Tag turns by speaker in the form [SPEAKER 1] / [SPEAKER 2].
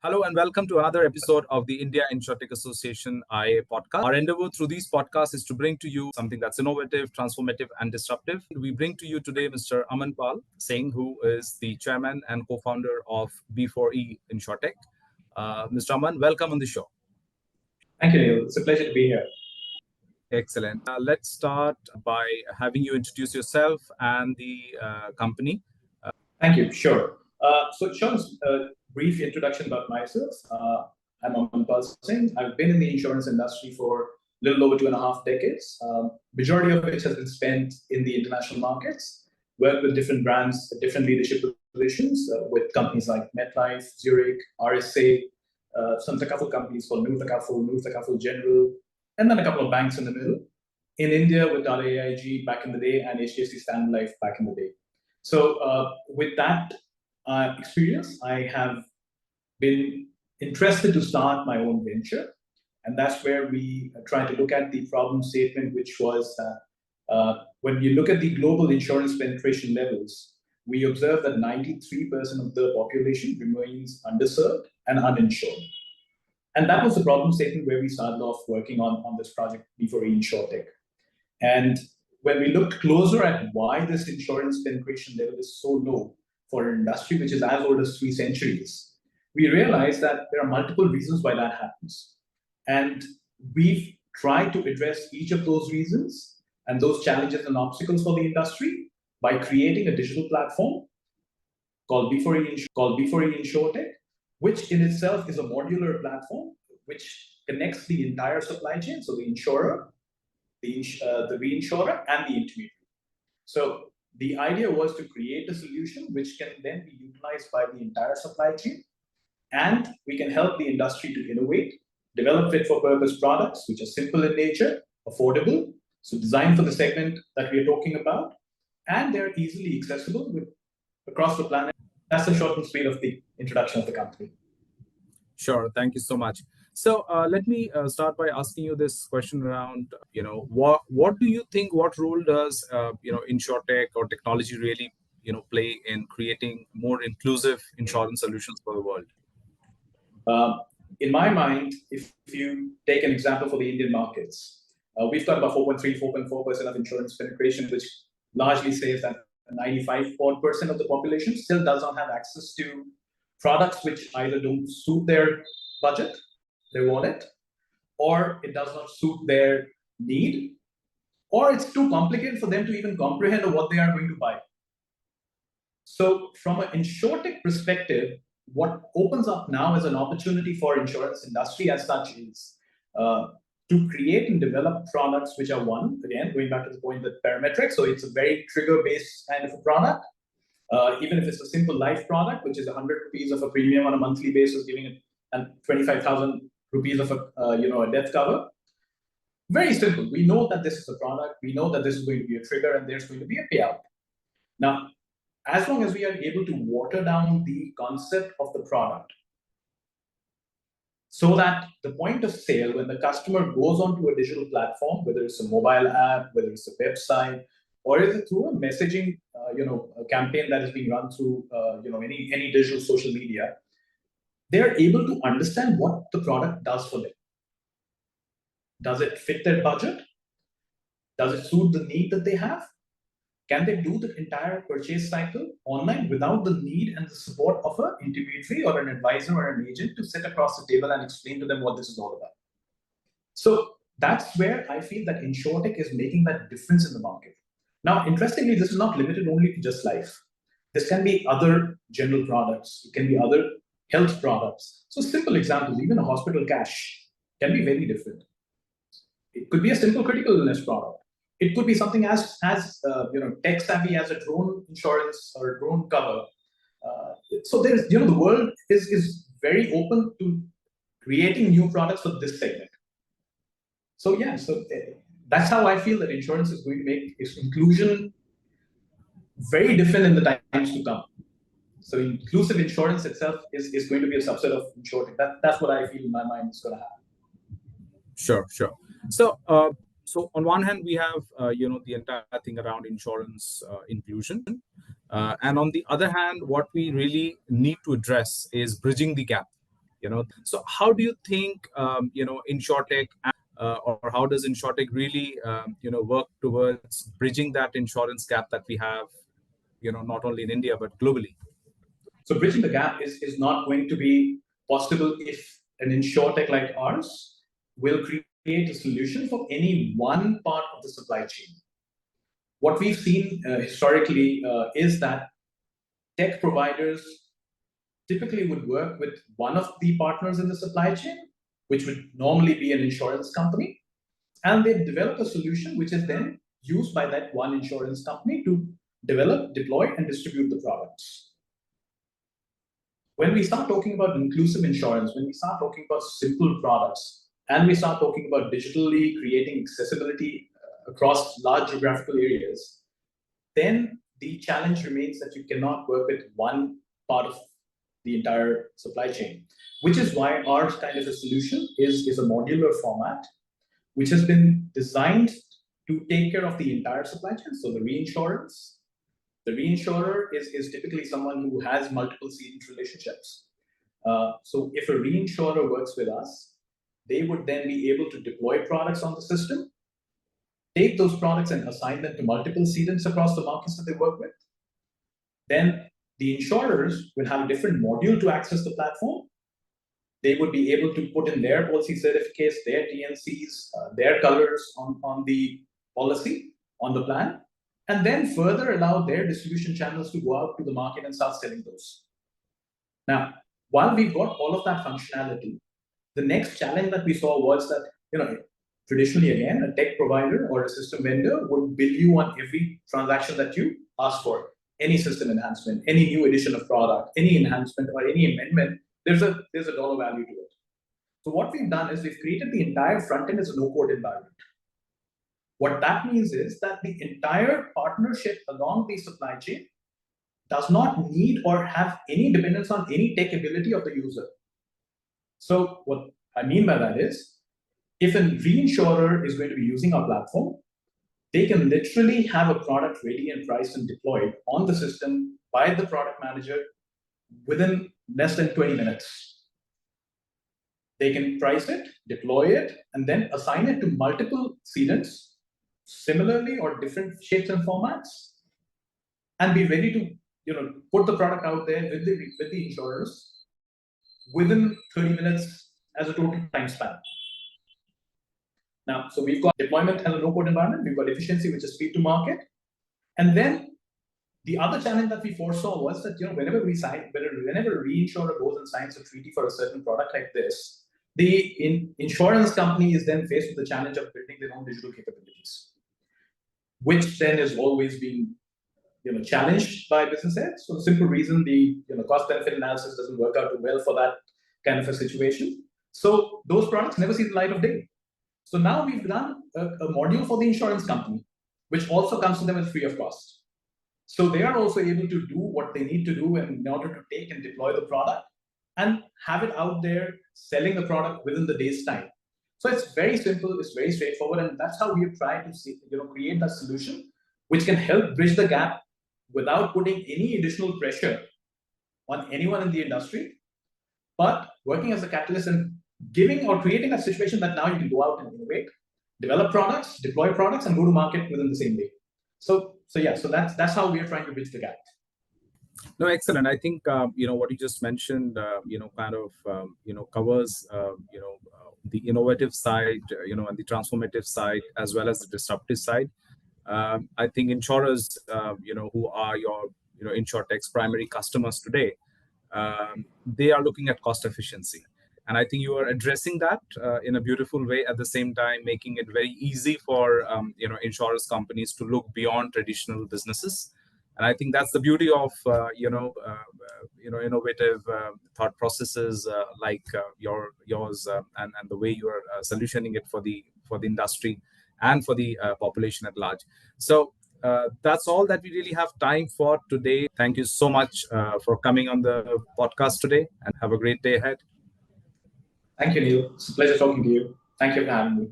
[SPEAKER 1] Hello and welcome to another episode of the India Insurtech Association IIA Podcast. Our endeavor through these podcasts is to bring to you something that's innovative, transformative, and disruptive. We bring to you today Mr. Aman Pal Singh, who is the chairman and co-founder of B4E Insurtech. Mr. Aman, welcome on the show.
[SPEAKER 2] Thank you, Neil. It's a pleasure to be here.
[SPEAKER 1] Excellent. Let's start by having you introduce yourself and the company.
[SPEAKER 2] Thank you. Sure. So, Sean's brief introduction about myself. I'm Aman Pal Singh. I've been in the insurance industry for a little over 2.5 decades. Majority of which has been spent in the international markets. Worked with different brands, different leadership positions with companies like MetLife, Zurich, RSA, some Takaful companies called Noor Takaful General, and then a couple of banks in the middle. In India with Tata AIG back in the day and HDFC Standard Life back in the day. So with that experience, I have been interested to start my own venture. And that's where we try to look at the problem statement, which was when you look at the global insurance penetration levels, we observe that 93% of the population remains underserved and uninsured. And that was the problem statement where we started off working on this project, B4E Insurtech. And when we looked closer at why this insurance penetration level is so low for an industry which is as old as 3 centuries, we realized that there are multiple reasons why that happens. And we've tried to address each of those reasons and those challenges and obstacles for the industry by creating a digital platform called B4E Insurtech, which in itself is a modular platform which connects the entire supply chain, so the insurer, the reinsurer, and the intermediary. So the idea was to create a solution which can then be utilized by the entire supply chain, and we can help the industry to innovate, develop fit-for-purpose products which are simple in nature, affordable, so designed for the segment that we are talking about, and they're easily accessible across the planet. That's the short and sweet of the introduction of the company.
[SPEAKER 1] Sure. Thank you so much. So let me start by asking you this question around, what do you think, what role does, InsurTech or technology really, play in creating more inclusive insurance solutions for the world?
[SPEAKER 2] In my mind, if you take an example for the Indian markets, we've got about 4.4% of insurance penetration, which largely says that 95% of the population still does not have access to products which either don't suit their budget, their wallet, or it does not suit their need, or it's too complicated for them to even comprehend what they are going to buy. So from an insurtech perspective, what opens up now as an opportunity for insurance industry as such is to create and develop products which are again, going back to the point that parametric, so it's a very trigger-based kind of a product. Even if it's a simple life product, which is 100 rupees of a premium on a monthly basis, giving it 25,000 rupees of a death cover. Very simple. We know that this is a product. We know that this is going to be a trigger and there's going to be a payout. Now, as long as we are able to water down the concept of the product so that the point of sale, when the customer goes onto a digital platform, whether it's a mobile app, whether it's a website, or is it through a messaging, a campaign that is being run through, any digital social media, they're able to understand what the product does for them. Does it fit their budget? Does it suit the need that they have? Can they do the entire purchase cycle online without the need and the support of an intermediary or an advisor or an agent to sit across the table and explain to them what this is all about? So that's where I feel that InsurTech is making that difference in the market. Now, interestingly, this is not limited only to just life. This can be other general products. It can be other health products. So simple examples, even a hospital cash can be very different. It could be a simple critical illness product. It could be something as tech savvy as a drone insurance or a drone cover. So there's, the world is very open to creating new products for this segment. So yeah, that's how I feel that insurance is going to make its inclusion very different in the times to come. So inclusive insurance itself is going to be a subset of insurance. That's what I feel in my mind is going to happen.
[SPEAKER 1] Sure. So on one hand, we have, the entire thing around insurance inclusion. And on the other hand, what we really need to address is bridging the gap, So how do you think, InsurTech, or how does InsurTech really, work towards bridging that insurance gap that we have, not only in India, but globally?
[SPEAKER 2] So bridging the gap is not going to be possible if an insurtech like ours will create a solution for any one part of the supply chain. What we've seen historically is that tech providers typically would work with one of the partners in the supply chain, which would normally be an insurance company, and they develop a solution which is then used by that one insurance company to develop, deploy, and distribute the products. When we start talking about inclusive insurance, when we start talking about simple products, and we start talking about digitally creating accessibility across large geographical areas, then the challenge remains that you cannot work with one part of the entire supply chain, which is why our kind of a solution is a modular format, which has been designed to take care of the entire supply chain. So the reinsurance, the reinsurer is typically someone who has multiple cedent relationships. So if a reinsurer works with us, they would then be able to deploy products on the system, take those products and assign them to multiple cedents across the markets that they work with. Then the insurers will have a different module to access the platform. They would be able to put in their policy certificates, their TNCs, their colors on the policy, on the plan, and then further allow their distribution channels to go out to the market and start selling those. Now, while we've got all of that functionality, the next challenge that we saw was that, traditionally, again, a tech provider or a system vendor would bill you on every transaction that you ask for. Any system enhancement, any new addition of product, any enhancement or any amendment, there's a dollar value to it. So what we've done is we've created the entire front end as a no-code environment. What that means is that the entire partnership along the supply chain does not need or have any dependence on any tech ability of the user. So what I mean by that is, if a reinsurer is going to be using our platform, they can literally have a product ready and priced and deployed on the system by the product manager within less than 20 minutes. They can price it, deploy it, and then assign it to multiple cedents, similarly or different shapes and formats, and be ready to put the product out there with the insurers within 30 minutes as a total time span. Now, so we've got deployment as a no-code environment, we've got efficiency, which is speed to market, and then the other challenge that we foresaw was that whenever a reinsurer goes and signs a treaty for a certain product like this, the insurance company is then faced with the challenge of building their own digital capabilities, which then is always being challenged by business heads. For the simple reason, the cost-benefit analysis doesn't work out too well for that kind of a situation. So those products never see the light of day. So now we've done a module for the insurance company, which also comes to them as free of cost. So they are also able to do what they need to do in order to take and deploy the product and have it out there selling the product within the day's time. So it's very simple, it's very straightforward, and that's how we have tried to create that solution which can help bridge the gap without putting any additional pressure on anyone in the industry, but working as a catalyst and giving or creating a situation that now you can go out and innovate, develop products, deploy products, and go to market within the same day. So that's how we are trying to bridge the gap.
[SPEAKER 1] No, excellent. I think what you just mentioned, covers the innovative side, and the transformative side as well as the disruptive side. I think insurers, who are your InsurTech's primary customers today, they are looking at cost efficiency. And I think you are addressing that in a beautiful way, at the same time making it very easy for insurance companies to look beyond traditional businesses. And I think that's the beauty of innovative thought processes like yours, and the way you are solutioning it for the industry and for the population at large. So that's all that we really have time for today. Thank you so much for coming on the podcast today, and have a great day ahead.
[SPEAKER 2] Thank you, Neil. It's a pleasure talking to you. Thank you for having me.